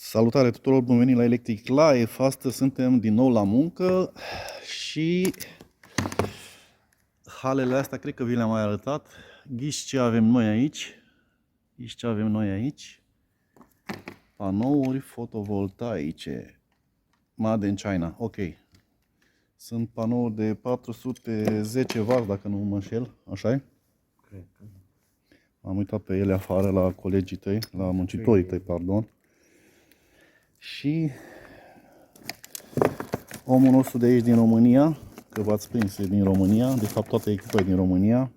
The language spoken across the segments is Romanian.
Salutare tuturor, bun venit la Electric Live. Astăzi suntem din nou la muncă și halele astea cred că vi le-am mai arătat. Ghiși ce avem noi aici. Panouri fotovoltaice Made in China. Ok. Sunt panouri de 410W, dacă nu mă înșel, așa-i? Cred că. Am uitat pe ele afară la colegii tăi, la muncitorii tăi, pardon. Și omul nostru de aici din România, că v-ați prins, e din România, de fapt toată echipa e din România.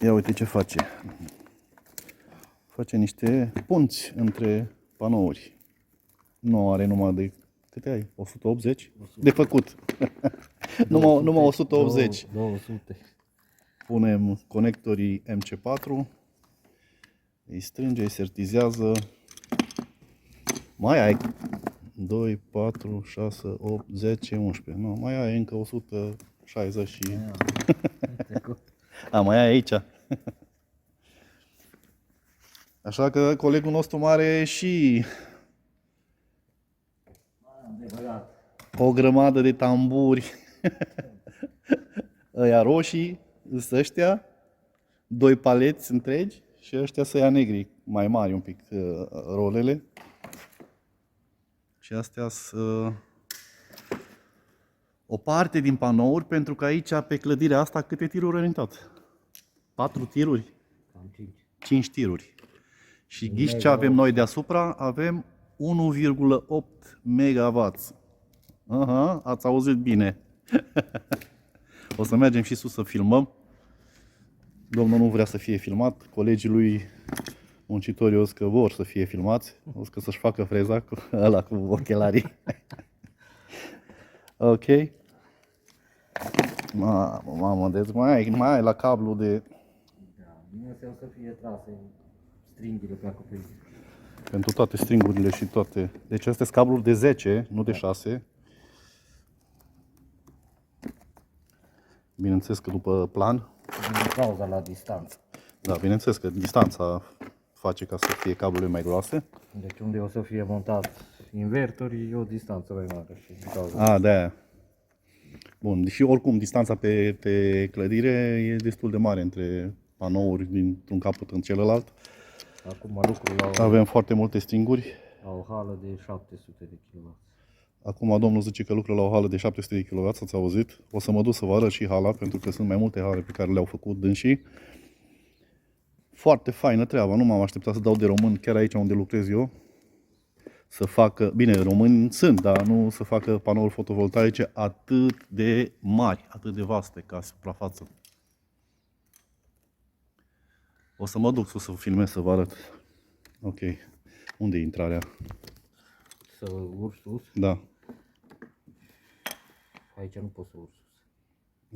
Ia uite ce face. Face niște punți între panouri. Nu are numai de, câte ai? 180? 100. De făcut. 200, numai 180. 200. Punem conectorii MC4. Îi strânge, îi sertizează. Mai ai 2, 4, 6, 8, 10, 11. Nu, mai ai încă 160 și... A, mai ai aici. Așa că colegul nostru mare și o grămadă de tamburi. Ăia roșii, sunt ăștia, 2 paleți întregi și ăștia să ia negri, mai mari un pic, rolele. Și astea sunt o parte din panouri, pentru că aici, pe clădirea asta, câte tiruri au intrat? 4 tiruri? 5 tiruri. Și ghiși ce avem noi deasupra? Avem 1,8 MW. Aha, ați auzit bine. O să mergem și sus să filmăm. Domnul nu vrea să fie filmat. Colegii lui muncitorii o că vor să fie filmați. O că să-și facă freza cu ăla cu ochelarii. Ok. Mamă, deci mai ai la cablu de... Da, nu o să fie trase stringile pe acoperire. Pentru toate stringurile și toate. Deci astea sunt cabluri de 10, nu de 6. Bineînțeles că după plan. Din cauza la distanță. Da, bineînțeles că distanța face ca să fie cablurile mai groase. Deci unde o să fie montat invertorii, e o distanță mai mare. Și din cauza A, de-aia. Bun, deși oricum distanța pe clădire e destul de mare între panouri dintr-un capăt în celălalt. Acum lucrul Avem foarte multe stringuri. la o hală de 700 de kW. Acum domnul zice că lucră la o hală de 700 de kW, ați auzit? O să mă duc să vă arăt și hala, pentru că sunt mai multe hale pe care le-au făcut dânsii. Foarte faină treaba, nu m-am așteptat să dau de român chiar aici unde lucrez eu. Să facă, bine, români sunt, dar nu să facă panouri fotovoltaice atât de mari, atât de vaste ca suprafață. O să mă duc sus să filmez, să vă arăt. Ok. Unde e intrarea? Să urci sus? Da. Aici nu pot să urci sus.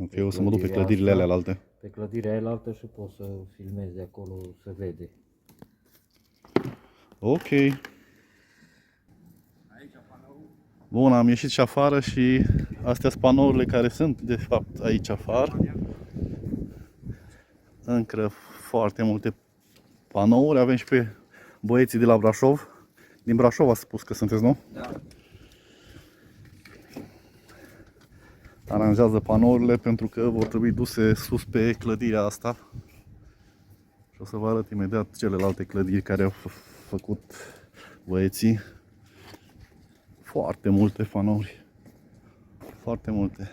Ok, o să mă duc pe clădirile alea alte. Pe clădirea aia altă și pot să filmez de acolo, se vede. Ok. Bun, am ieșit și afară și astea sunt panourile care sunt de fapt aici afară. Încă foarte multe panouri. Avem și pe băieții de la Brașov. Din Brașov ați spus că sunteți, nu? Da. Aranjează panourile pentru că vor trebui duse sus pe clădirea asta. Și o să vă arăt imediat celelalte clădiri care au făcut băieții. Foarte multe panouri. Foarte multe.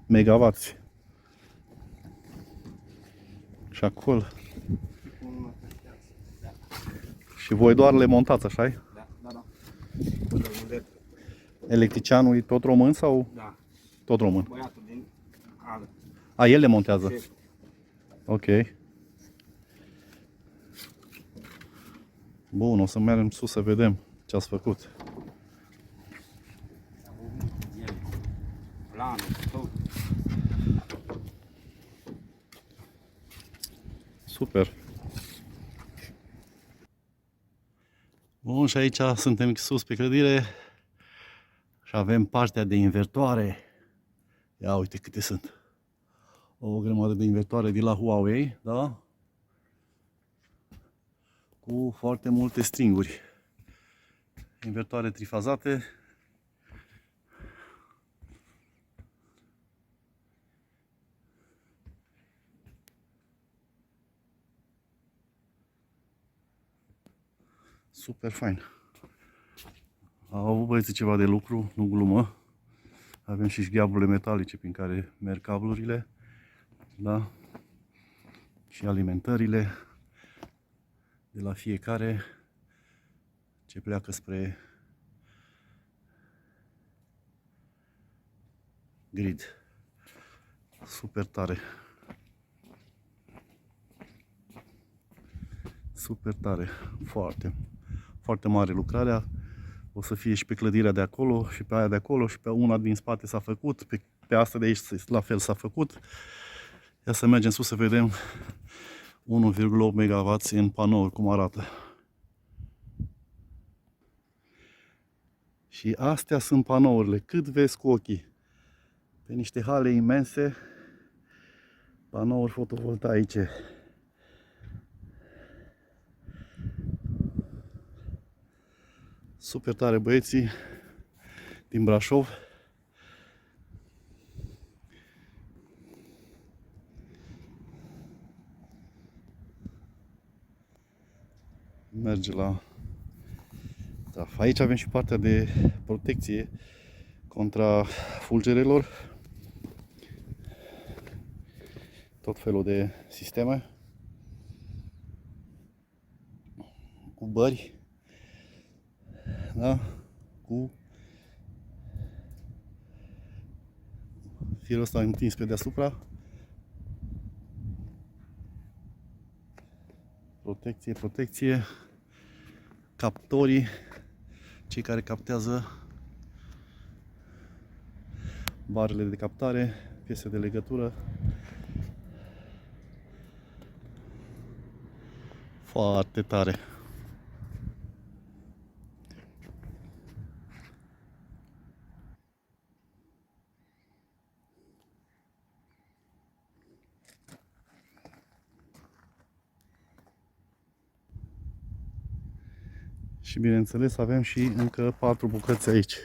Megawatts. Și acolo. Și voi doar le montați, așa-i? Da. Electricianul e tot român sau Da. tot român? Băiatul din ală. A, el le montează. Șef. Ok. Bun, o să mergem sus să vedem ce ați făcut. Planul, tot. Super. Bun, și aici suntem sus pe clădire și avem partea de invertoare. Ia uite câte sunt. O grămadă de invertoare de la Huawei, da? cu foarte multe stringuri. Invertoare trifazate. Super fain. Au avut băieții ceva de lucru, nu glumă. Avem și șgheaburile metalice prin care merg cablurile. Da? Și alimentările de la fiecare ce pleacă spre grid. Super tare. Super tare. Foarte mare lucrarea. O să fie și pe clădirea de acolo și pe aia de acolo și pe una din spate s-a făcut. Pe asta de aici la fel s-a făcut. Ia să mergem sus să vedem 1,8 MW în panouri cum arată. Și astea sunt panourile, cât vezi cu ochii. Pe niște hale imense, panouri fotovoltaice. Super tare băieții din Brașov. Merge la... Da, aici avem și partea de protecție contra fulgerelor. Tot felul de sisteme. Cu bări. Da? Cu firul ăsta întins pe deasupra. Protecție. Captorii, cei care captează barele de captare, piese de legătură. Foarte tare. Și bineînțeles avem și încă 4 bucăți aici.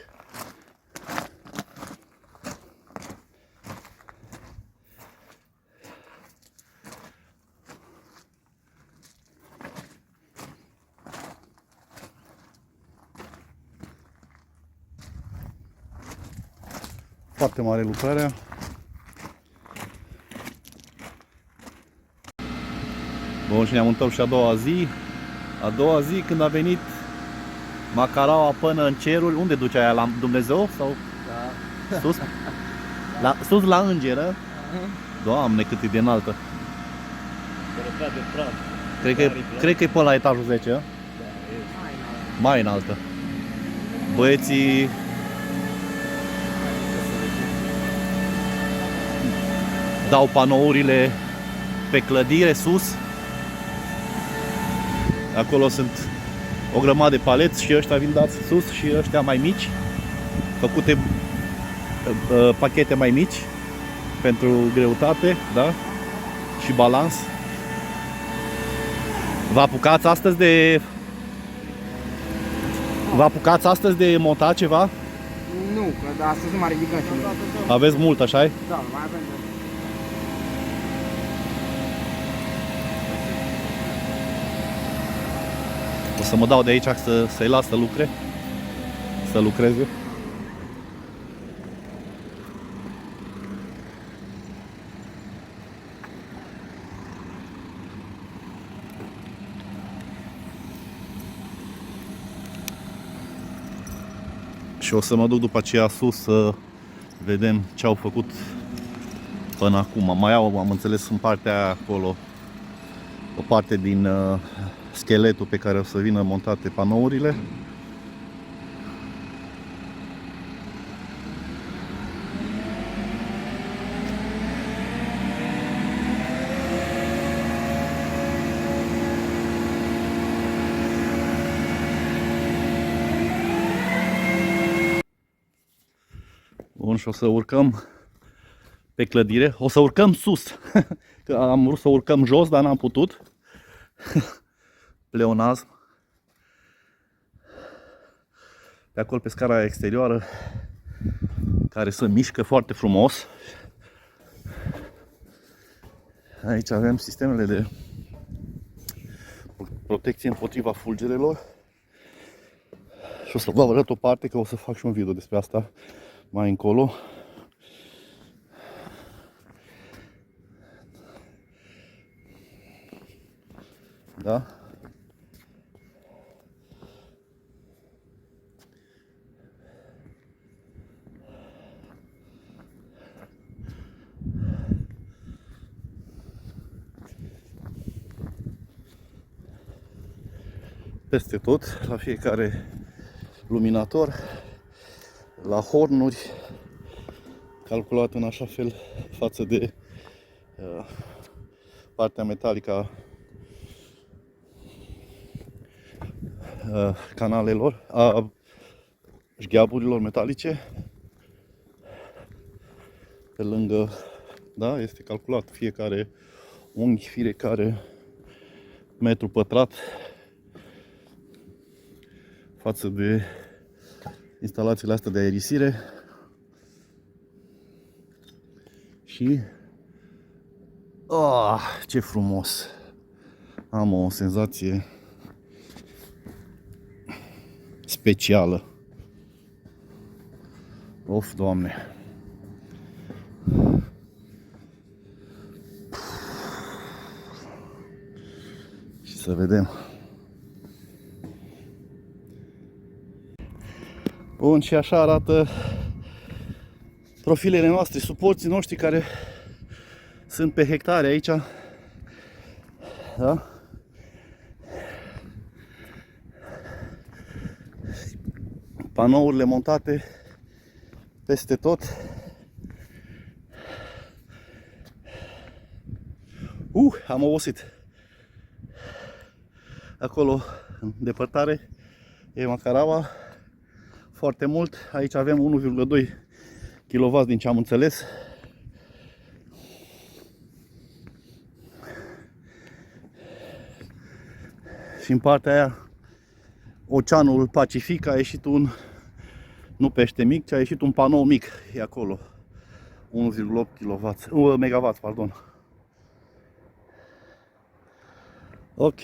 Foarte mare lucrarea. Bun, și ne-am întors și a doua zi. A doua zi când a venit macaraua până în ceruri. Unde duce aia? La Dumnezeu? Sau? Da. Sus? Sus la îngeră? Doamne, cât e de înaltă. Cred că e până la etajul 10. Da, mai înaltă. Băieții dau panourile pe clădire sus. Acolo sunt o grămadă de paleți și ăștia vin dați sus și ăștia mai mici, făcute pachete mai mici pentru greutate, da? Și balans. Vă apucați astăzi de montat ceva? Nu, că astăzi nu m-a ridicat și nu. Aveți mult, așa-i? Da, mai avem. O să mă dau de aici să-i las să lucreze. Și o să mă duc după aceea sus să vedem ce au făcut până acum. Mai am înțeles în partea acolo o parte din scheletul pe care o să vină montate panourile. Bun, și o să urcăm pe clădire. O să urcăm sus. Că am vrut să urcăm jos, dar n-am putut. pleonazm. Pe acolo pe scara exterioară, care se mișcă foarte frumos. Aici avem sistemele de protecție împotriva fulgerelor. Și o să vă arăt o parte, că o să fac și un video despre asta mai încolo. Da? Peste tot, la fiecare luminator, la hornuri, calculat în așa fel față de partea metalică a canalelor, a șgheaburilor metalice. Pe lângă, da, este calculat fiecare unghi, fiecare metru pătrat față de instalațiile astea de aerisire. Și ce frumos! Am o senzație specială. Of, Doamne! Și să vedem. Bun, și așa arată profilele noastre, suporții noștri care sunt pe hectare aici. Da? Panourile montate peste tot. Am obosit. Acolo, în depărtare, e Macaraua. Foarte mult. Aici avem 1,2 kW din ce am înțeles. Și în partea aia, Oceanul Pacific, a ieșit nu pește mic, ci a ieșit un panou mic. E acolo. 1,8 MW, pardon. Ok.